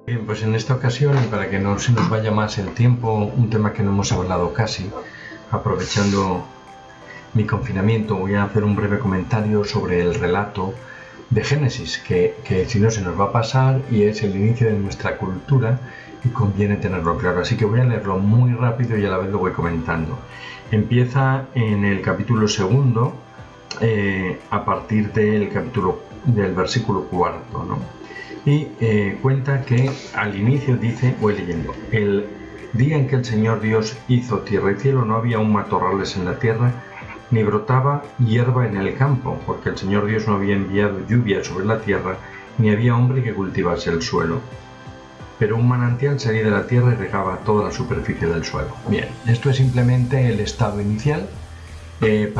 Bien, pues en esta ocasión, y para que no se nos vaya más el tiempo, un tema que no hemos hablado casi, aprovechando mi confinamiento, voy a hacer un breve comentario sobre el relato de Génesis, que si no se nos va a pasar y es el inicio de nuestra cultura y conviene tenerlo claro. Así que voy a leerlo muy rápido y a la vez lo voy comentando. Empieza en el capítulo 2, a partir del versículo 4, ¿no? Y cuenta que al inicio dice, voy leyendo, el día en que el Señor Dios hizo tierra y cielo no había aún matorrales en la tierra, ni brotaba hierba en el campo, porque el Señor Dios no había enviado lluvia sobre la tierra, ni había hombre que cultivase el suelo. Pero un manantial salía de la tierra y regaba toda la superficie del suelo. Bien, esto es simplemente el estado inicial de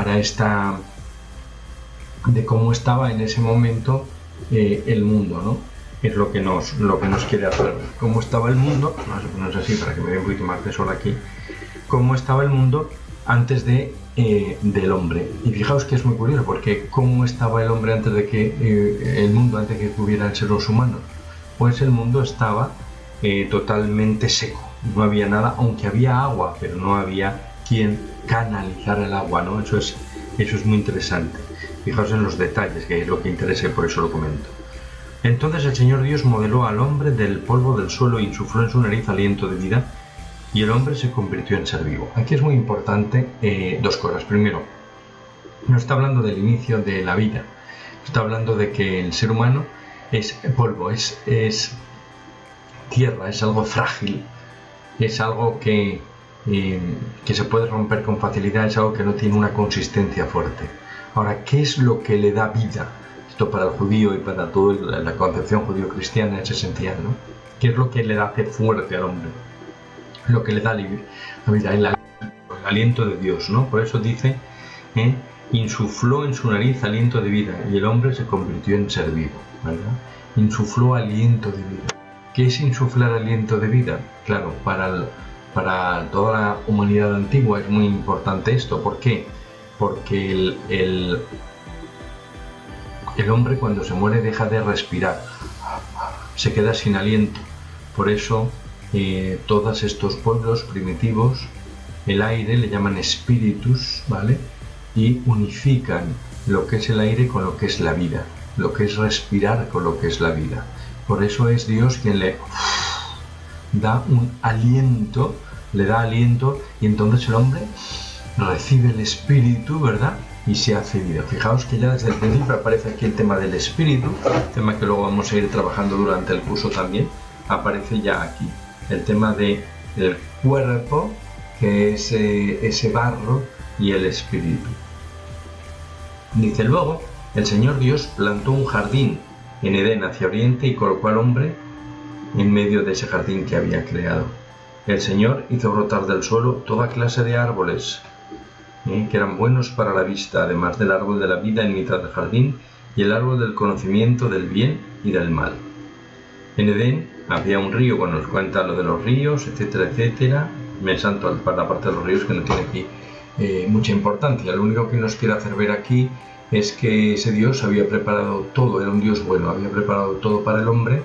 cómo estaba en ese momento el mundo, ¿no? Es lo que nos quiere hacer. ¿Cómo estaba el mundo? Vamos a ponernos así para que me dé un poquito más de sol aquí. ¿Cómo estaba el mundo antes del hombre? Y fijaos que es muy curioso, porque ¿cómo estaba el hombre antes de que el mundo, antes de que hubieran seres humanos? Pues el mundo estaba totalmente seco. No había nada, aunque había agua, pero no había quien canalizara el agua, ¿no? Eso es muy interesante. Fijaos en los detalles, que es lo que interesa y por eso lo comento. Entonces el Señor Dios modeló al hombre del polvo del suelo e insufló en su nariz aliento de vida, y el hombre se convirtió en ser vivo. Aquí es muy importante dos cosas. Primero, no está hablando del inicio de la vida, está hablando de que el ser humano es polvo, es tierra, es algo frágil, es algo que se puede romper con facilidad, es algo que no tiene una consistencia fuerte. Ahora, ¿qué es lo que le da vida? Esto para el judío y para toda la concepción judío-cristiana es esencial, ¿no? ¿Qué es lo que le hace fuerte al hombre? Lo que le da la vida, el aliento de Dios, ¿no? Por eso dice, insufló en su nariz aliento de vida y el hombre se convirtió en ser vivo, ¿verdad? Insufló aliento de vida. ¿Qué es insuflar aliento de vida? Claro, para toda la humanidad antigua es muy importante esto. ¿Por qué? Porque el hombre cuando se muere deja de respirar, se queda sin aliento. Por eso todos estos pueblos primitivos, el aire le llaman espíritus, ¿vale? Y unifican lo que es el aire con lo que es la vida, lo que es respirar con lo que es la vida. Por eso es Dios quien le da un aliento, le da aliento, y entonces el hombre recibe el espíritu, ¿verdad? Y se hace vida. Fijaos que ya desde el principio aparece aquí el tema del espíritu, tema que luego vamos a ir trabajando durante el curso también. Aparece ya aquí el tema del cuerpo, que es ese barro, y el espíritu. Dice luego, el Señor Dios plantó un jardín en Edén hacia oriente y colocó al hombre en medio de ese jardín que había creado. El Señor hizo brotar del suelo toda clase de árboles, que eran buenos para la vista, además del árbol de la vida en mitad del jardín y el árbol del conocimiento del bien y del mal. En Edén había un río, bueno, nos cuenta lo de los ríos, etcétera, etcétera. Me salto para la parte de los ríos que no tiene aquí mucha importancia. Lo único que nos quiere hacer ver aquí es que ese Dios había preparado todo, era un Dios bueno, había preparado todo para el hombre,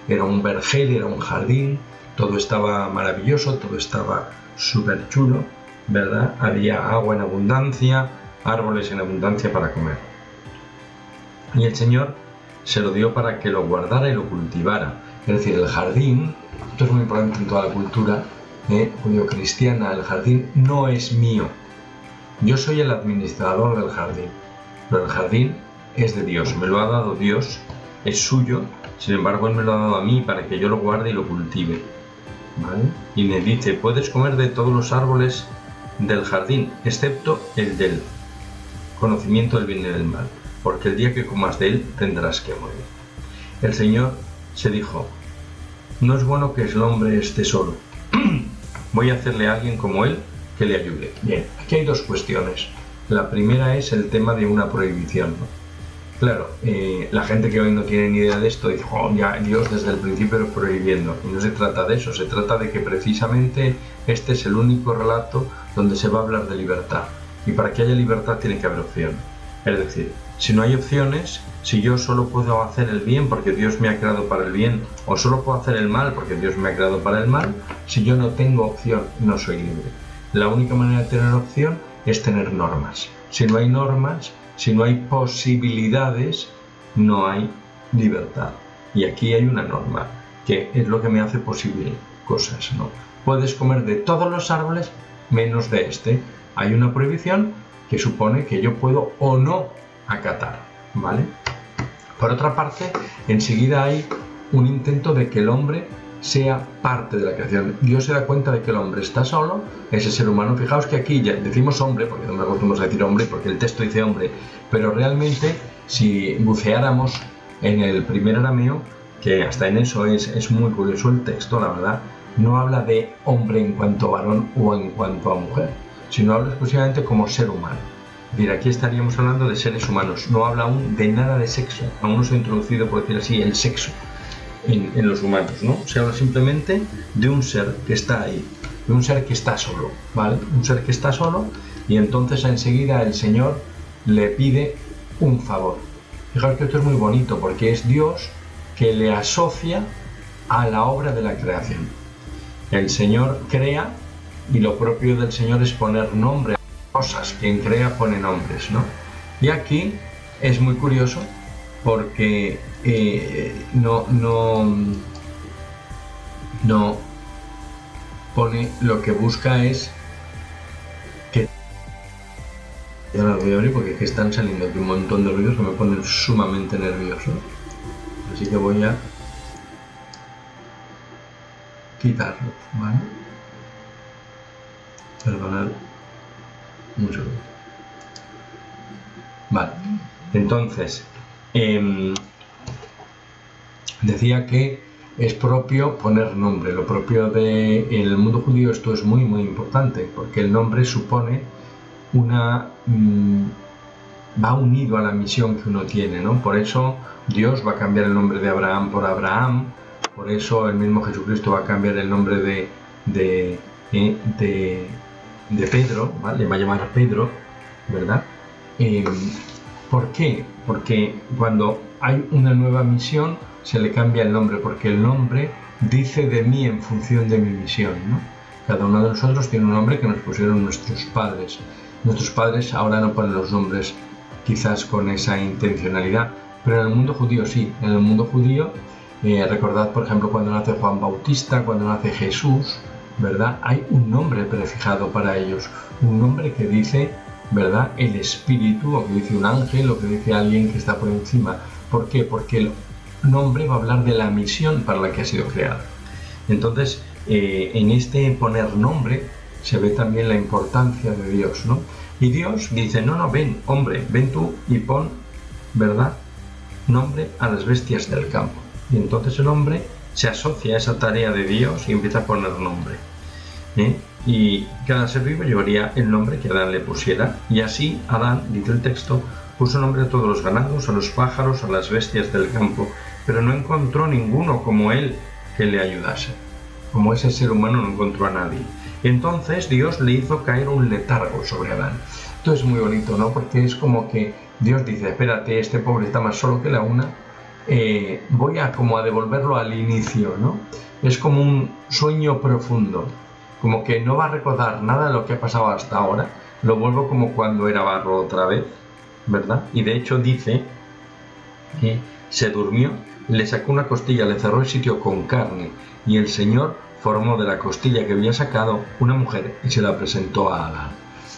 era un vergel, era un jardín, todo estaba maravilloso, todo estaba súper chulo, ¿verdad? Había agua en abundancia, árboles en abundancia para comer. Y el Señor se lo dio para que lo guardara y lo cultivara. Es decir, el jardín, esto es muy importante en toda la cultura judío-cristiana, el jardín no es mío. Yo soy el administrador del jardín, pero el jardín es de Dios, me lo ha dado Dios, es suyo, sin embargo Él me lo ha dado a mí para que yo lo guarde y lo cultive, ¿vale? Y me dice, puedes comer de todos los árboles del jardín, excepto el del conocimiento del bien y del mal, porque el día que comas de él tendrás que morir. El Señor se dijo, no es bueno que el hombre esté solo, voy a hacerle a alguien como él que le ayude. Bien, aquí hay dos cuestiones. La primera es el tema de una prohibición, ¿no? Claro, la gente que hoy no tiene ni idea de esto dice, oh, ya Dios desde el principio lo prohibiendo. Y no se trata de eso, se trata de que precisamente este es el único relato donde se va a hablar de libertad. Y para que haya libertad tiene que haber opción. Es decir, Si no hay opciones, si yo solo puedo hacer el bien porque Dios me ha creado para el bien, o solo puedo hacer el mal porque Dios me ha creado para el mal, si yo no tengo opción, no soy libre. La única manera de tener opción es tener normas. Si no hay normas, si no hay posibilidades, no hay libertad. Y aquí hay una norma, que es lo que me hace posible cosas, ¿no? Puedes comer de todos los árboles menos de este. Hay una prohibición que supone que yo puedo o no acatar, ¿vale? Por otra parte, enseguida hay un intento de que el hombre sea parte de la creación. Dios se da cuenta de que el hombre está solo, ese ser humano. Fijaos que aquí ya decimos hombre, porque no me acostumbramos a decir hombre, porque el texto dice hombre, pero realmente si buceáramos en el primer arameo, que hasta en eso es muy curioso el texto, la verdad, no habla de hombre en cuanto a varón o en cuanto a mujer, sino habla exclusivamente como ser humano. Es decir, aquí estaríamos hablando de seres humanos, no habla aún de nada de sexo, aún no se ha introducido, por decir así, el sexo en los humanos, ¿no? Se habla simplemente de un ser que está ahí, de un ser que está solo, ¿vale? Un ser que está solo, y entonces enseguida el Señor le pide un favor. Fijaos que esto es muy bonito porque es Dios que le asocia a la obra de la creación. El Señor crea y lo propio del Señor es poner nombre a cosas. Quien crea pone nombres, ¿no? Y aquí es muy curioso porque no pone, lo que busca es que... Ya las voy a abrir porque están saliendo aquí un montón de ruidos que me ponen sumamente nervioso. Así que voy a quitarlos, ¿vale? Perdonad un segundo. Vale, entonces decía que es propio poner nombre. Lo propio del mundo judío, esto es muy muy importante porque el nombre supone una... va unido a la misión que uno tiene, ¿no? Por eso Dios va a cambiar el nombre de Abraham por Abraham, por eso el mismo Jesucristo va a cambiar el nombre de Pedro, ¿vale? Le va a llamar a Pedro, ¿verdad? ¿Por qué? Porque cuando hay una nueva misión se le cambia el nombre, porque el nombre dice de mí en función de mi misión, ¿no? Cada uno de nosotros tiene un nombre que nos pusieron nuestros padres. Nuestros padres ahora no ponen los nombres quizás con esa intencionalidad, pero en el mundo judío sí. En el mundo judío, recordad por ejemplo cuando nace Juan Bautista, cuando nace Jesús, ¿verdad? Hay un nombre prefijado para ellos, un nombre que dice, ¿verdad?, el espíritu, o que dice un ángel, o que dice alguien que está por encima. ¿Por qué? Porque el nombre va a hablar de la misión para la que ha sido creado. Entonces, en este poner nombre se ve también la importancia de Dios, ¿no? Y Dios dice, no, ven, hombre, ven tú y pon, ¿verdad?, nombre a las bestias del campo. Y entonces el hombre se asocia a esa tarea de Dios y empieza a poner nombre. Y cada ser vivo llevaría el nombre que Adán le pusiera. Y así Adán, dice el texto, puso nombre a todos los ganados, a los pájaros, a las bestias del campo, pero no encontró ninguno como él que le ayudase. Como ese ser humano no encontró a nadie. Entonces Dios le hizo caer un letargo sobre Adán. Esto es muy bonito, ¿no? Porque es como que Dios dice, espérate, este pobre está más solo que la una, voy a como a devolverlo al inicio, ¿no? Es como un sueño profundo, como que no va a recordar nada de lo que ha pasado hasta ahora, lo vuelvo como cuando era barro otra vez, ¿verdad? Y de hecho dice que se durmió, le sacó una costilla, le cerró el sitio con carne, y el Señor formó de la costilla que había sacado una mujer y se la presentó a Adán,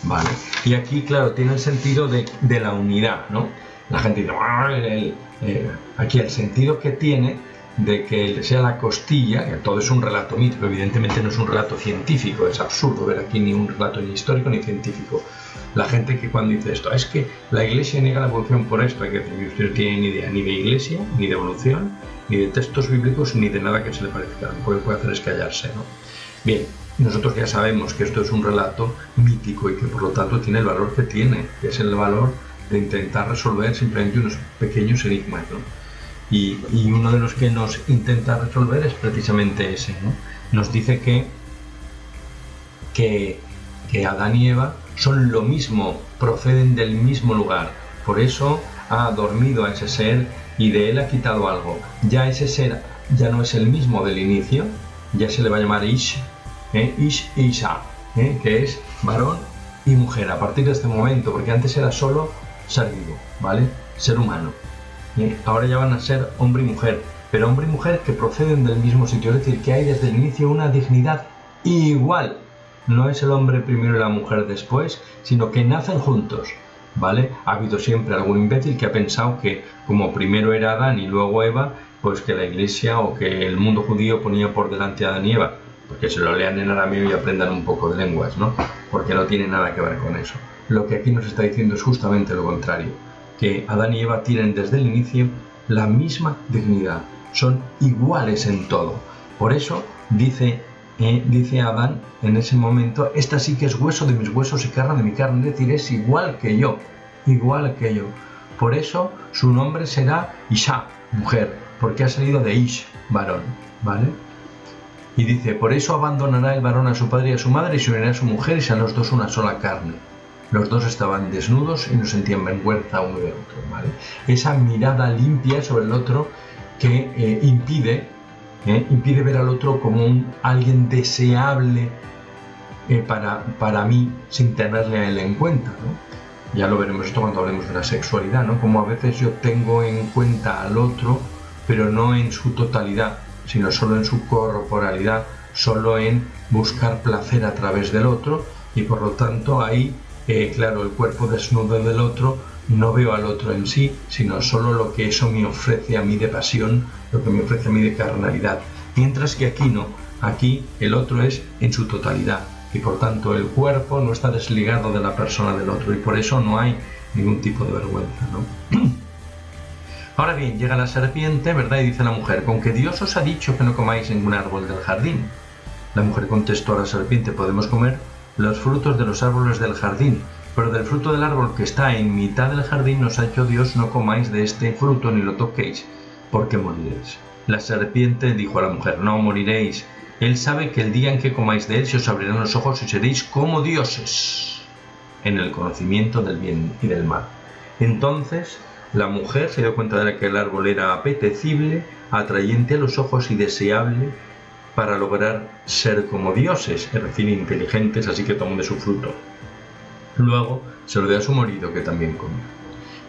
¿vale? Y aquí, claro, tiene el sentido de la unidad, ¿no? La gente dice, aquí el sentido que tiene de que sea la costilla, que todo es un relato mítico, evidentemente no es un relato científico, es absurdo ver aquí ni un relato ni histórico ni científico. La gente que cuando dice esto, es que la Iglesia niega la evolución por esto, hay que decir que usted no tiene ni idea ni de Iglesia, ni de evolución, ni de textos bíblicos, ni de nada que se le parezca. Lo que puede hacer es callarse, ¿no? Bien, nosotros ya sabemos que esto es un relato mítico y que por lo tanto tiene el valor que tiene, que es el valor de intentar resolver simplemente unos pequeños enigmas, ¿no? Y uno de los que nos intenta resolver es precisamente ese, ¿no? Nos dice que Adán y Eva son lo mismo, proceden del mismo lugar. Por eso ha dormido a ese ser y de él ha quitado algo. Ya ese ser ya no es el mismo del inicio, ya se le va a llamar Ish, Ish e Isha, que es varón y mujer a partir de este momento, porque antes era solo ser vivo, ¿vale? Ser humano. Ahora ya van a ser hombre y mujer, pero hombre y mujer que proceden del mismo sitio, es decir, que hay desde el inicio una dignidad igual. No es el hombre primero y la mujer después, sino que nacen juntos, ¿vale? Ha habido siempre algún imbécil que ha pensado que como primero era Adán y luego Eva, pues que la Iglesia o que el mundo judío ponía por delante a Adán y Eva, porque se lo lean en arameo y aprendan un poco de lenguas, ¿no? Porque no tiene nada que ver con eso. Lo que aquí nos está diciendo es justamente lo contrario, que Adán y Eva tienen desde el inicio la misma dignidad, son iguales en todo. Por eso dice Adán en ese momento, esta sí que es hueso de mis huesos y carne de mi carne, es decir, es igual que yo, igual que yo. Por eso su nombre será Isha, mujer, porque ha salido de Ish, varón, ¿vale? Y dice, por eso abandonará el varón a su padre y a su madre y se unirá a su mujer y serán los dos una sola carne. Los dos estaban desnudos y no sentían vergüenza uno de otro, ¿vale? Esa mirada limpia sobre el otro que impide ver al otro como alguien deseable para mí sin tenerle a él en cuenta, ¿no? Ya lo veremos esto cuando hablemos de la sexualidad, ¿no? Como a veces yo tengo en cuenta al otro, pero no en su totalidad, sino solo en su corporalidad, solo en buscar placer a través del otro, y por lo tanto ahí, claro, el cuerpo desnudo del otro, no veo al otro en sí, sino solo lo que eso me ofrece a mí de pasión, lo que me ofrece a mí de carnalidad. Mientras que aquí no, aquí el otro es en su totalidad, y por tanto el cuerpo no está desligado de la persona del otro, y por eso no hay ningún tipo de vergüenza, ¿no? Ahora bien, llega la serpiente, ¿verdad? Y dice la mujer, ¿con que Dios os ha dicho que no comáis ningún árbol del jardín? La mujer contestó a la serpiente, podemos comer los frutos de los árboles del jardín, pero del fruto del árbol que está en mitad del jardín nos ha hecho Dios, no comáis de este fruto ni lo toquéis, porque moriréis. La serpiente dijo a la mujer, no moriréis. Él sabe que el día en que comáis de él se os abrirán los ojos y seréis como dioses, en el conocimiento del bien y del mal. Entonces la mujer se dio cuenta de que el árbol era apetecible, atrayente a los ojos y deseable para lograr ser como dioses, es decir, inteligentes, así que tomó de su fruto. Luego se lo dio a su marido, que también comió.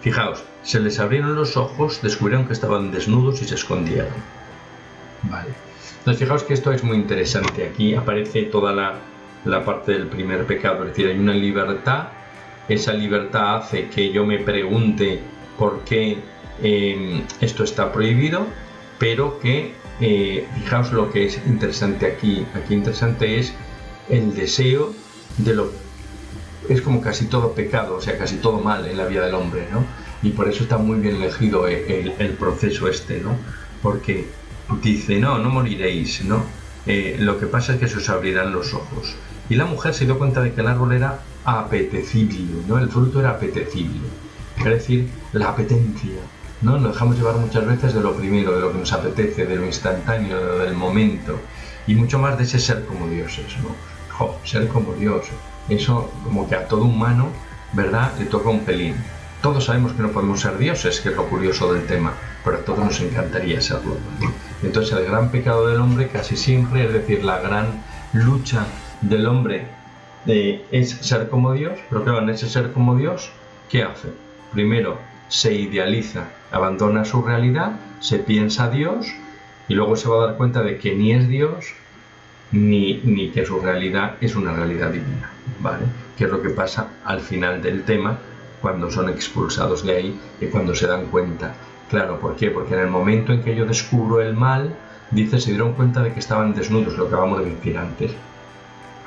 Fijaos, se les abrieron los ojos, descubrieron que estaban desnudos y se escondieron. Vale. Entonces fijaos que esto es muy interesante. Aquí aparece toda la parte del primer pecado, es decir, hay una libertad. Esa libertad hace que yo me pregunte por qué esto está prohibido, pero que fijaos lo que es interesante aquí. Aquí interesante es el deseo de lo. Es como casi todo pecado, o sea, casi todo mal en la vida del hombre, ¿no? Y por eso está muy bien elegido el proceso este, ¿no? Porque dice, no moriréis, ¿no? Lo que pasa es que se os abrirán los ojos. Y la mujer se dio cuenta de que el árbol era apetecible, ¿no? El fruto era apetecible, es decir, la apetencia, ¿no? Nos dejamos llevar muchas veces de lo primero, de lo que nos apetece, de lo instantáneo, del momento, y mucho más de ese ser como dioses, ¿no? Ser como Dios. Eso como que a todo humano, ¿verdad?, le toca un pelín. Todos sabemos que no podemos ser dioses, que es lo curioso del tema, pero a todos nos encantaría serlo, ¿no? Entonces el gran pecado del hombre casi siempre, es decir, la gran lucha del hombre es ser como Dios, pero claro, en ese ser como Dios, ¿qué hace? Primero se idealiza, abandona su realidad, se piensa Dios y luego se va a dar cuenta de que ni es Dios ni que su realidad es una realidad divina, ¿vale? Que es lo que pasa al final del tema cuando son expulsados de ahí y cuando se dan cuenta. Claro, ¿por qué? Porque en el momento en que yo descubro el mal, dice, se dieron cuenta de que estaban desnudos, lo que acabamos de decir antes.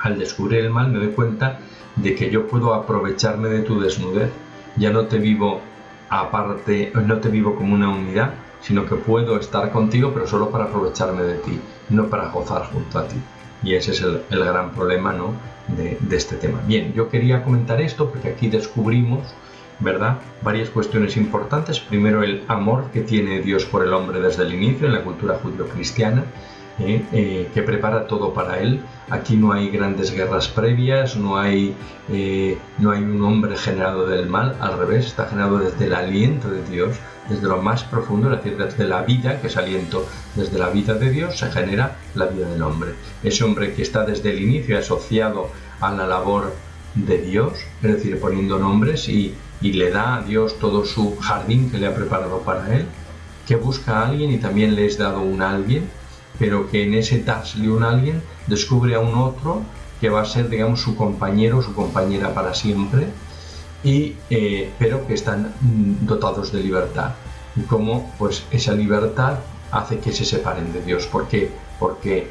Al descubrir el mal me doy cuenta de que yo puedo aprovecharme de tu desnudez. Ya no te vivo aparte, no te vivo como una unidad, sino que puedo estar contigo, pero solo para aprovecharme de ti, no para gozar junto a ti. Y ese es el gran problema, ¿no?, de este tema. Bien, yo quería comentar esto porque aquí descubrimos, ¿verdad?, varias cuestiones importantes. Primero, el amor que tiene Dios por el hombre desde el inicio en la cultura judío-cristiana. que prepara todo para él. Aquí no hay grandes guerras previas, no hay un hombre generado del mal, al revés, está generado desde el aliento de Dios, desde lo más profundo, es decir, desde la vida, que es aliento, desde la vida de Dios se genera la vida del hombre. Ese hombre que está desde el inicio asociado a la labor de Dios, es decir, poniendo nombres y le da a Dios todo su jardín que le ha preparado para él, que busca a alguien y también le es dado un alguien, pero que en ese darle un alguien descubre a un otro que va a ser, digamos, su compañero o su compañera para siempre, pero que están dotados de libertad. Y cómo pues esa libertad hace que se separen de Dios. ¿Por qué? Porque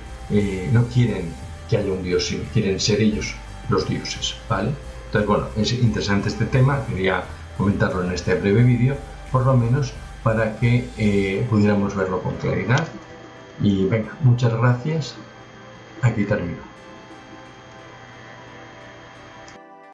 no quieren que haya un Dios, sino quieren ser ellos los dioses, ¿vale? Entonces, bueno, es interesante este tema, quería comentarlo en este breve vídeo, por lo menos para que pudiéramos verlo con claridad. Y venga, muchas gracias, aquí termino.